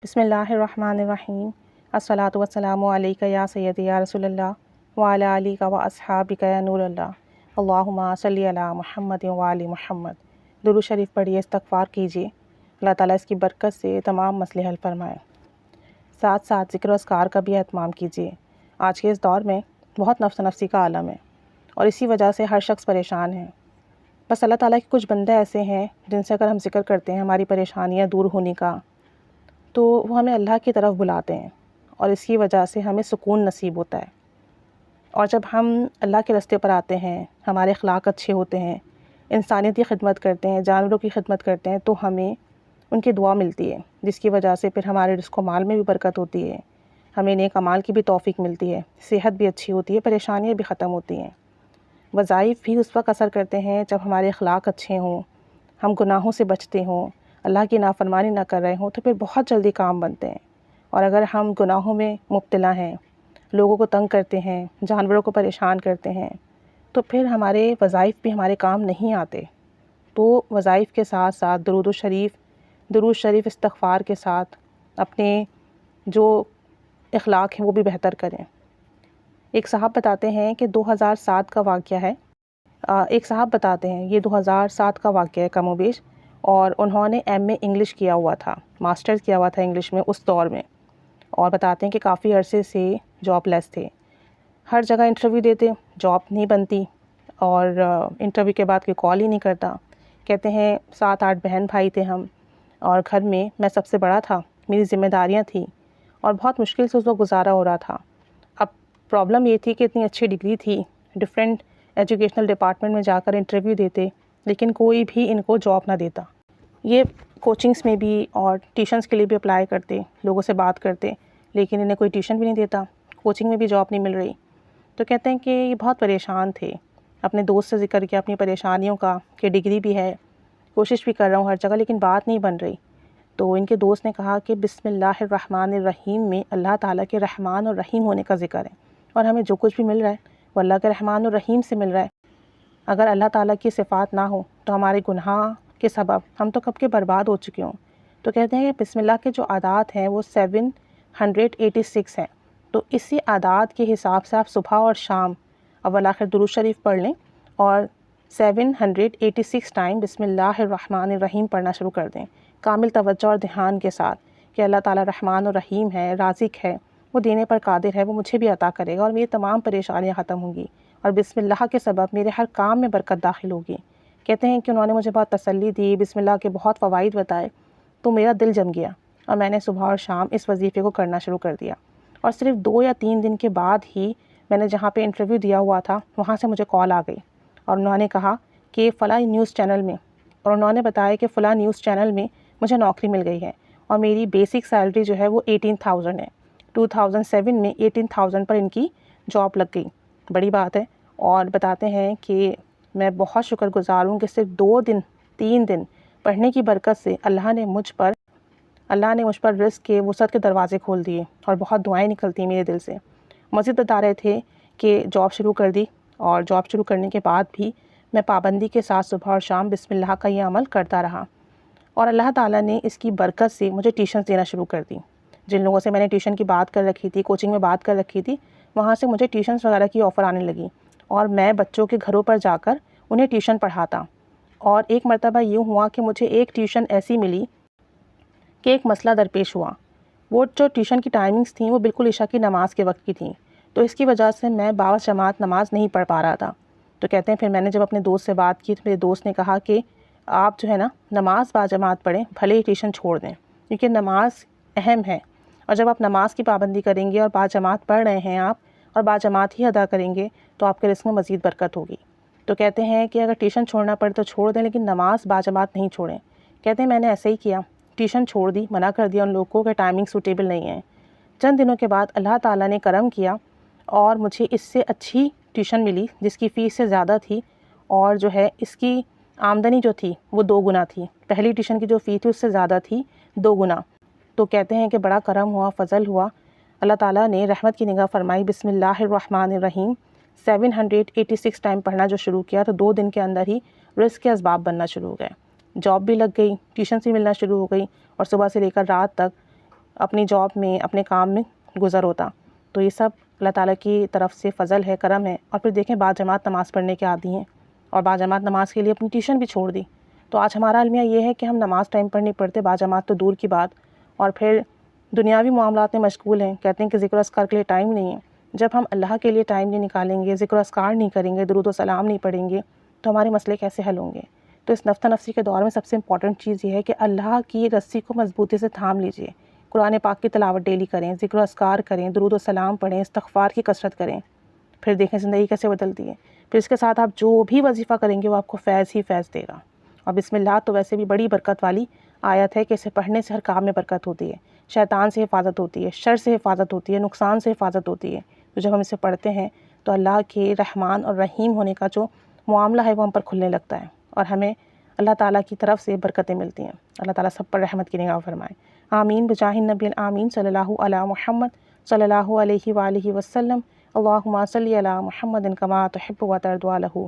بسم اللہ الرحمن الرحیم الصلاۃ والسلام علیک یا سیدی یا رسول اللہ وعلی آلک و اصحابک یا نور اللہ اللہم صلی علی محمد وعلی محمد۔ درود شریف پڑھیے، استغفار کیجیے، اللہ تعالیٰ اس کی برکت سے تمام مسئلے حل فرمائے۔ ساتھ ساتھ ذکر و اذکار کا بھی اہتمام کیجیے۔ آج کے اس دور میں بہت نفس نفسی کا عالم ہے اور اسی وجہ سے ہر شخص پریشان ہے۔ بس اللہ تعالیٰ کے کچھ بندے ایسے ہیں جن سے اگر ہم ذکر کرتے ہیں ہماری پریشانیاں دور ہونے کا، تو وہ ہمیں اللہ کی طرف بلاتے ہیں اور اس کی وجہ سے ہمیں سکون نصیب ہوتا ہے۔ اور جب ہم اللہ کے راستے پر آتے ہیں، ہمارے اخلاق اچھے ہوتے ہیں، انسانیت کی خدمت کرتے ہیں، جانوروں کی خدمت کرتے ہیں، تو ہمیں ان کی دعا ملتی ہے، جس کی وجہ سے پھر ہمارے رزق و مال میں بھی برکت ہوتی ہے، ہمیں نیک اعمال کی بھی توفیق ملتی ہے، صحت بھی اچھی ہوتی ہے، پریشانیاں بھی ختم ہوتی ہیں۔ وظائف بھی اس وقت اثر کرتے ہیں جب ہمارے اخلاق اچھے ہوں، ہم گناہوں سے بچتے ہوں، اللہ کی نافرمانی نہ کر رہے ہوں، تو پھر بہت جلدی کام بنتے ہیں۔ اور اگر ہم گناہوں میں مبتلا ہیں، لوگوں کو تنگ کرتے ہیں، جانوروں کو پریشان کرتے ہیں، تو پھر ہمارے وظائف بھی ہمارے کام نہیں آتے۔ تو وظائف کے ساتھ ساتھ درود شریف استغفار کے ساتھ اپنے جو اخلاق ہیں وہ بھی بہتر کریں۔ ایک صاحب بتاتے ہیں کہ 2007 کا واقعہ ہے، ایک صاحب بتاتے ہیں یہ 2007 کا واقعہ ہے کم و بیش، اور انہوں نے ایم اے انگلش کیا ہوا تھا، ماسٹرز کیا ہوا تھا انگلش میں اس دور میں، اور بتاتے ہیں کہ کافی عرصے سے جاب لیس تھے، ہر جگہ انٹرویو دیتے، جاب نہیں بنتی، اور انٹرویو کے بعد کوئی کال ہی نہیں کرتا۔ کہتے ہیں 7-8 بہن بھائی تھے ہم، اور گھر میں سب سے بڑا تھا، میری ذمہ داریاں تھیں اور بہت مشکل سے اس وقت گزارا ہو رہا تھا۔ اب پرابلم یہ تھی کہ اتنی اچھی ڈگری تھی، ڈفرینٹ ایجوکیشنل ڈپارٹمنٹ میں جا کر انٹرویو دیتے، لیکن کوئی بھی ان کو جاب نہ دیتا۔ یہ کوچنگس میں بھی اور ٹیوشنس کے لیے بھی اپلائی کرتے، لوگوں سے بات کرتے، لیکن انہیں کوئی ٹیوشن بھی نہیں دیتا، کوچنگ میں بھی جاب نہیں مل رہی۔ تو کہتے ہیں کہ یہ بہت پریشان تھے، اپنے دوست سے ذکر کیا اپنی پریشانیوں کا، کہ ڈگری بھی ہے، کوشش بھی کر رہا ہوں ہر جگہ، لیکن بات نہیں بن رہی۔ تو ان کے دوست نے کہا کہ بسم اللہ الرحمن الرحیم میں اللہ تعالیٰ کے رحمان اور رحیم ہونے کا ذکر ہے، اور ہمیں جو کچھ بھی مل رہا ہے وہ اللہ کے رحمان اور رحیم سے مل رہا ہے۔ اگر اللہ تعالیٰ کی صفات نہ ہو تو ہمارے گناہ کے سبب ہم تو کب کے برباد ہو چکے ہوں۔ تو کہتے ہیں کہ بسم اللہ کے جو اعداد ہیں وہ 786 ہیں، تو اسی اعداد کے حساب سے آپ صبح اور شام اول آخر درود شریف پڑھ لیں اور 786 ٹائم بسم اللہ الرحمن الرحیم پڑھنا شروع کر دیں، کامل توجہ اور دھیان کے ساتھ کہ اللہ تعالیٰ رحمان اور رحیم ہے، رازق ہے، وہ دینے پر قادر ہے، وہ مجھے بھی عطا کرے گا اور میری تمام پریشانیاں ختم ہوں گی، اور بسم اللہ کے سبب میرے ہر کام میں برکت داخل ہوگی۔ کہتے ہیں کہ انہوں نے مجھے بہت تسلی دی، بسم اللہ کے بہت فوائد بتائے، تو میرا دل جم گیا اور میں نے صبح اور شام اس وظیفے کو کرنا شروع کر دیا۔ اور صرف 2 یا 3 دن کے بعد ہی میں نے جہاں پہ انٹرویو دیا ہوا تھا وہاں سے مجھے کال آ گئی، اور انہوں نے کہا کہ فلاں نیوز چینل میں، اور انہوں نے بتایا کہ فلاں نیوز چینل میں مجھے نوکری مل گئی ہے، اور میری بیسک سیلری جو ہے وہ 18,000 ہے۔ 2007 میں 18,000 پر ان کی جاب لگ گئی، بڑی بات ہے۔ اور بتاتے ہیں کہ میں بہت شکر گزار ہوں کہ صرف 2 دن 3 دن پڑھنے کی برکت سے اللہ نے مجھ پر رزق کے وسعت کے دروازے کھول دیے، اور بہت دعائیں نکلتی ہیں میرے دل سے۔ مزید بتا رہے تھے کہ جاب شروع کر دی، اور جاب شروع کرنے کے بعد بھی میں پابندی کے ساتھ صبح اور شام بسم اللہ کا یہ عمل کرتا رہا، اور اللہ تعالیٰ نے اس کی برکت سے مجھے ٹیوشنز دینا شروع کر دی۔ جن لوگوں سے میں نے ٹیوشن کی بات کر رکھی تھی، کوچنگ میں بات کر رکھی تھی، وہاں سے مجھے ٹیوشنز وغیرہ کی آفر آنے لگی، اور میں بچوں کے گھروں پر جا کر انہیں ٹیوشن پڑھاتا۔ اور ایک مرتبہ یوں ہوا کہ مجھے ایک ٹیوشن ایسی ملی کہ ایک مسئلہ درپیش ہوا۔ وہ جو ٹیوشن کی ٹائمنگز تھیں وہ بالکل عشاء کی نماز کے وقت کی تھیں، تو اس کی وجہ سے میں باجماعت نماز نہیں پڑھ پا رہا تھا۔ تو کہتے ہیں پھر میں نے جب اپنے دوست سے بات کی تو میرے دوست نے کہا کہ آپ جو ہے نا نماز باجماعت پڑھیں، بھلے ہی ٹیوشن چھوڑ دیں، کیونکہ نماز اہم ہے، اور جب آپ نماز کی پابندی کریں گے اور باجماعت پڑھ رہے ہیں آپ، اور باجماعت ہی ادا کریں گے، تو آپ کے رزق میں مزید برکت ہوگی۔ تو کہتے ہیں کہ اگر ٹیوشن چھوڑنا پڑے تو چھوڑ دیں، لیکن نماز باجماعت نہیں چھوڑیں۔ کہتے ہیں میں نے ایسے ہی کیا، ٹیوشن چھوڑ دی، منع کر دیا ان لوگوں کو کہ ٹائمنگ سوٹیبل نہیں ہے۔ چند دنوں کے بعد اللہ تعالیٰ نے کرم کیا اور مجھے اس سے اچھی ٹیوشن ملی جس کی فیس سے زیادہ تھی، اور جو ہے اس کی آمدنی جو تھی وہ 2 گنا تھی، پہلی ٹیوشن کی جو فی تھی اس سے زیادہ تھی 2 گنا۔ تو کہتے ہیں کہ بڑا کرم ہوا، فضل ہوا، اللہ تعالیٰ نے رحمت کی نگاہ فرمائی، بسم اللہ الرحمن الرحیم 786 ٹائم پڑھنا جو شروع کیا تو 2 دن کے اندر ہی رزق کے اسباب بننا شروع ہو گئے، جاب بھی لگ گئی، ٹیوشن بھی ملنا شروع ہو گئی، اور صبح سے لے کر رات تک اپنی جاب میں، اپنے کام میں گزر ہوتا۔ تو یہ سب اللہ تعالیٰ کی طرف سے فضل ہے، کرم ہے۔ اور پھر دیکھیں باجماعت نماز پڑھنے کے عادی ہیں اور باجماعت نماز کے لیے اپنی ٹیوشن بھی چھوڑ دی۔ تو آج ہمارا المیہ یہ ہے کہ ہم نماز ٹائم پر نہیں پڑھتے، باجماعت تو دور کی بات، اور پھر دنیاوی معاملات میں مشغول ہیں، کہتے ہیں کہ ذکر و اذکار کے لیے ٹائم نہیں ہے۔ جب ہم اللہ کے لیے ٹائم نہیں نکالیں گے، ذکر و اذکار نہیں کریں گے، درود و سلام نہیں پڑھیں گے، تو ہمارے مسئلے کیسے حل ہوں گے؟ تو اس نفس نفسی کے دور میں سب سے امپورٹنٹ چیز یہ ہے کہ اللہ کی رسی کو مضبوطی سے تھام لیجئے، قرآن پاک کی تلاوت ڈیلی کریں، ذکر و اذکار کریں، درود و سلام پڑھیں، استغفار کی کثرت کریں، پھر دیکھیں زندگی کیسے بدلتی ہے۔ پھر اس کے ساتھ آپ جو بھی وظیفہ کریں گے وہ آپ کو فیض ہی فیض دے گا۔ اور بسم اللہ تو ویسے بھی بڑی برکت والی آیت ہے کہ اسے پڑھنے سے ہر کام میں برکت ہوتی ہے، شیطان سے حفاظت ہوتی ہے، شر سے حفاظت ہوتی ہے، نقصان سے حفاظت ہوتی ہے۔ تو جب ہم اسے پڑھتے ہیں تو اللہ کے رحمان اور رحیم ہونے کا جو معاملہ ہے وہ ہم پر کھلنے لگتا ہے، اور ہمیں اللہ تعالیٰ کی طرف سے برکتیں ملتی ہیں۔ اللہ تعالیٰ سب پر رحمت کی نگاہ فرمائے، آمین بجاہ النبی آمین صلی اللہ علی محمد صلی اللہ علیہ وآلہ وسلم۔ اللہم صلی علی محمد کما تحب و ترضی لہ۔